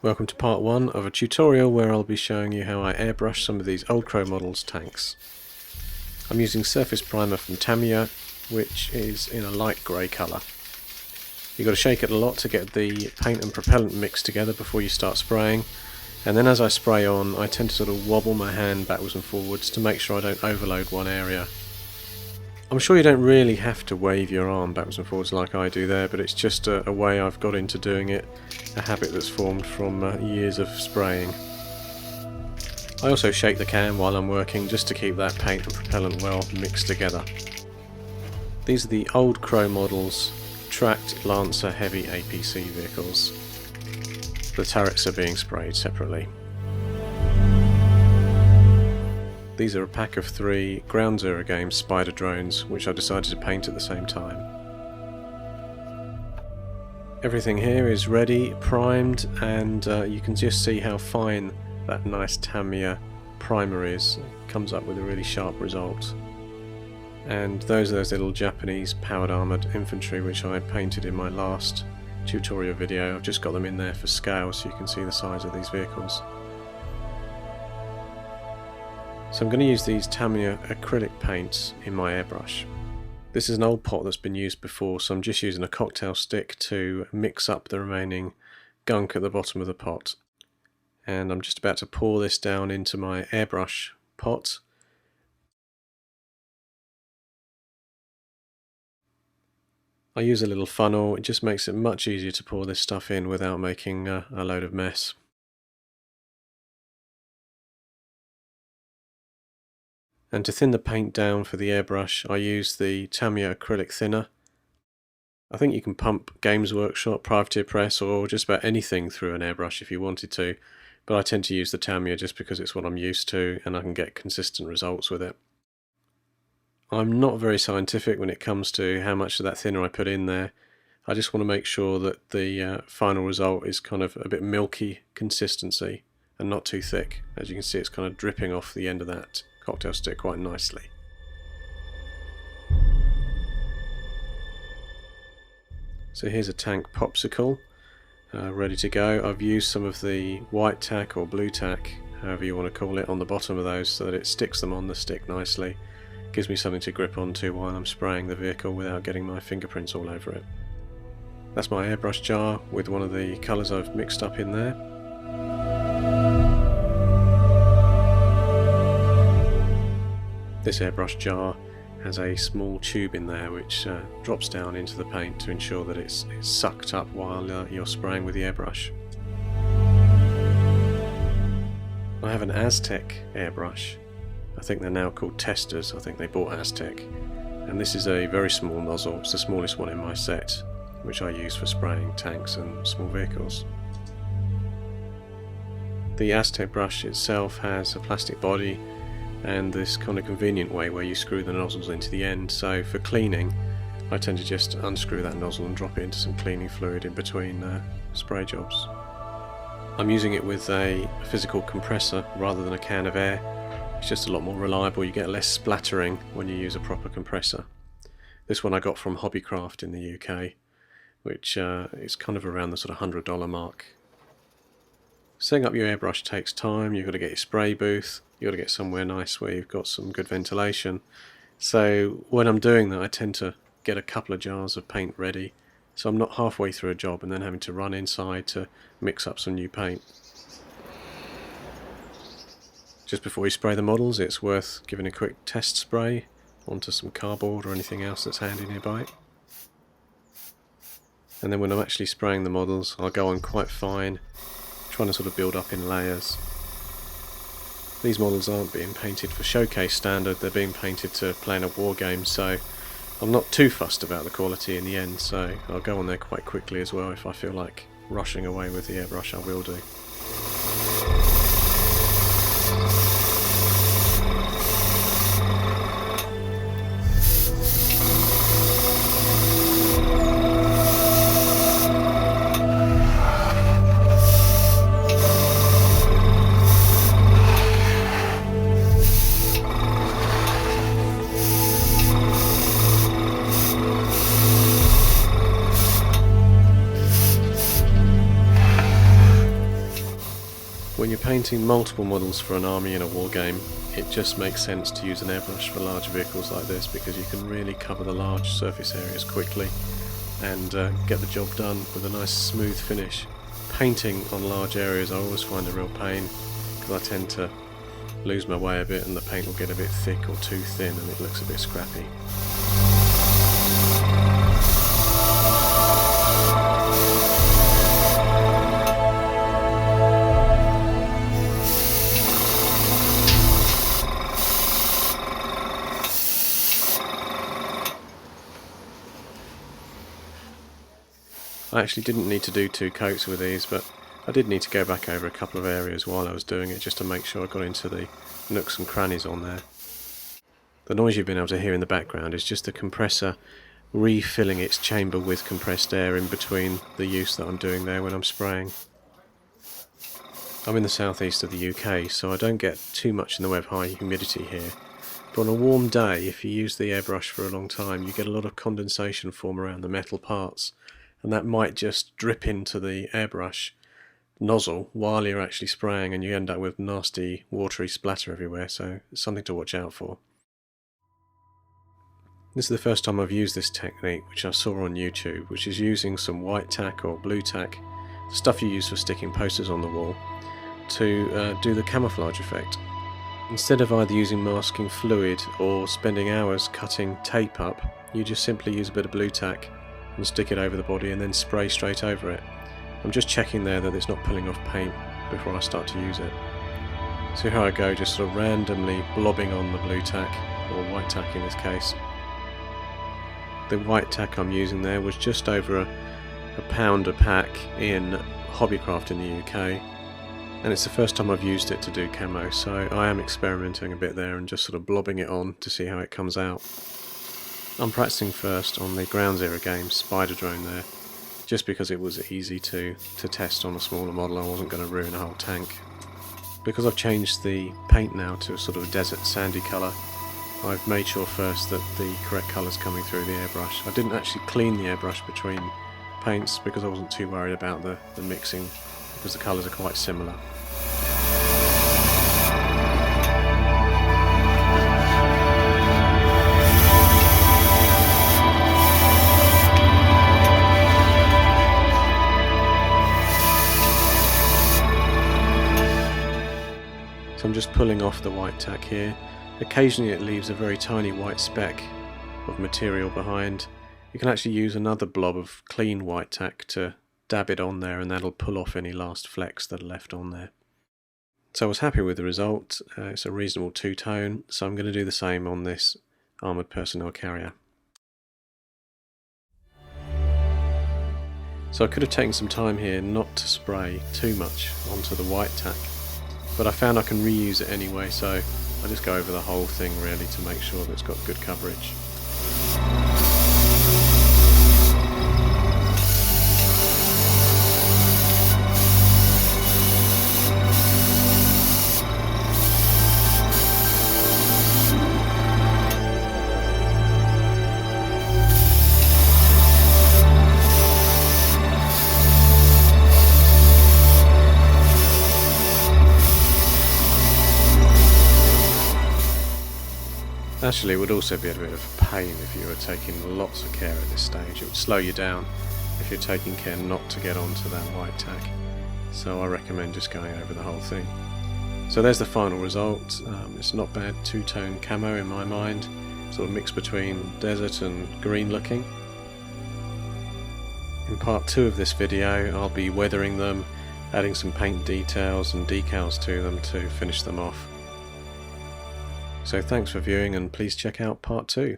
Welcome to part 1 of a tutorial where I'll be showing you how I airbrush some of these Old Crow models tanks. I'm using surface primer from Tamiya, which is in a light grey colour. You've got to shake it a lot to get the paint and propellant mixed together before you start spraying, and then as I spray on I tend to sort of wobble my hand backwards and forwards to make sure I don't overload one area. I'm sure you don't really have to wave your arm backwards and forwards like I do there, but it's just a way I've got into doing it, a habit that's formed from years of spraying. I also shake the can while I'm working just to keep that paint and propellant well mixed together. These are the Old Crow models, tracked Lancer heavy APC vehicles. The turrets are being sprayed separately. These are a pack of 3 Ground Zero Games spider drones, which I decided to paint at the same time. Everything here is ready, primed, and you can just see how fine that nice Tamiya primer is. It comes up with a really sharp result. And those are those little Japanese powered armoured infantry which I painted in my last tutorial video. I've just got them in there for scale so you can see the size of these vehicles. So I'm going to use these Tamiya acrylic paints in my airbrush. This is an old pot that's been used before, so I'm just using a cocktail stick to mix up the remaining gunk at the bottom of the pot. And I'm just about to pour this down into my airbrush pot. I use a little funnel, it just makes it much easier to pour this stuff in without making a load of mess. And to thin the paint down for the airbrush, I use the Tamiya acrylic thinner. I think you can pump Games Workshop, Privateer Press, or just about anything through an airbrush if you wanted to, but I tend to use the Tamiya just because it's what I'm used to and I can get consistent results with it. I'm not very scientific when it comes to how much of that thinner I put in there. I just want to make sure that the final result is kind of a bit milky consistency and not too thick. As you can see, it's kind of dripping off the end of that cocktail stick quite nicely. So here's a tank popsicle ready to go. I've used some of the white tack or Blu-Tac, however you want to call it, on the bottom of those so that it sticks them on the stick nicely. Gives me something to grip onto while I'm spraying the vehicle without getting my fingerprints all over it. That's my airbrush jar with one of the colours I've mixed up in there. This airbrush jar has a small tube in there which drops down into the paint to ensure that it's sucked up while you're spraying with the airbrush. I have an Aztek airbrush. I think they're now called testers. I think they bought Aztek. And this is a very small nozzle. It's the smallest one in my set, which I use for spraying tanks and small vehicles. The Aztek brush itself has a plastic body and this kind of convenient way where you screw the nozzles into the end, so for cleaning I tend to just unscrew that nozzle and drop it into some cleaning fluid in between spray jobs. I'm using it with a physical compressor rather than a can of air. It's just a lot more reliable, you get less splattering when you use a proper compressor. This one I got from Hobbycraft in the UK, which is kind of around the sort of $100 mark. Setting up your airbrush takes time. You've got to get your spray booth, you've got to get somewhere nice where you've got some good ventilation. So when I'm doing that I tend to get a couple of jars of paint ready, so I'm not halfway through a job and then having to run inside to mix up some new paint. Just before you spray the models, it's worth giving a quick test spray onto some cardboard or anything else that's handy nearby. And then when I'm actually spraying the models, I'll go on quite fine, trying to sort of build up in layers. These models aren't being painted for showcase standard, they're being painted to play in a war game, so I'm not too fussed about the quality in the end, so I'll go on there quite quickly as well. If I feel like rushing away with the airbrush, I will do. When you're painting multiple models for an army in a war game, it just makes sense to use an airbrush for large vehicles like this, because you can really cover the large surface areas quickly and get the job done with a nice smooth finish. Painting on large areas I always find a real pain, because I tend to lose my way a bit and the paint will get a bit thick or too thin and it looks a bit scrappy. I actually didn't need to do 2 coats with these, but I did need to go back over a couple of areas while I was doing it just to make sure I got into the nooks and crannies on there. The noise you've been able to hear in the background is just the compressor refilling its chamber with compressed air in between the use that I'm doing there when I'm spraying. I'm in the southeast of the UK, so I don't get too much in the way of high humidity here. But on a warm day, if you use the airbrush for a long time, you get a lot of condensation form around the metal parts, and that might just drip into the airbrush nozzle while you're actually spraying, and you end up with nasty watery splatter everywhere, so it's something to watch out for. This is the first time I've used this technique, which I saw on YouTube, which is using some white tack or Blu-Tac, the stuff you use for sticking posters on the wall, to do the camouflage effect. Instead of either using masking fluid or spending hours cutting tape up, you just simply use a bit of Blu-Tac and stick it over the body and then spray straight over it. I'm just checking there that it's not pulling off paint before I start to use it. So here I go, just sort of randomly blobbing on the Blu-Tac, or white tack in this case. The white tack I'm using there was just over a pound a pack in Hobbycraft in the UK, and it's the first time I've used it to do camo, so I am experimenting a bit there and just sort of blobbing it on to see how it comes out. I'm practicing first on the Ground Zero game Spider Drone there, just because it was easy to test on a smaller model. I wasn't going to ruin a whole tank. Because I've changed the paint now to a sort of desert sandy colour, I've made sure first that the correct colour's coming through the airbrush. I didn't actually clean the airbrush between paints because I wasn't too worried about the mixing, because the colours are quite similar. So I'm just pulling off the white tack here. Occasionally it leaves a very tiny white speck of material behind. You can actually use another blob of clean white tack to dab it on there, and that'll pull off any last flecks that are left on there. So I was happy with the result. It's a reasonable two-tone, so I'm going to do the same on this armoured personnel carrier. So I could have taken some time here not to spray too much onto the white tack, but I found I can reuse it anyway, so I just go over the whole thing really to make sure that it's got good coverage. Actually, it would also be a bit of a pain if you were taking lots of care at this stage. It would slow you down if you're taking care not to get onto that white tack. So I recommend just going over the whole thing. So there's the final result. It's not bad two-tone camo in my mind, sort of mixed between desert and green looking. In part 2 of this video I'll be weathering them, adding some paint details and decals to them to finish them off. So thanks for viewing, and please check out part 2.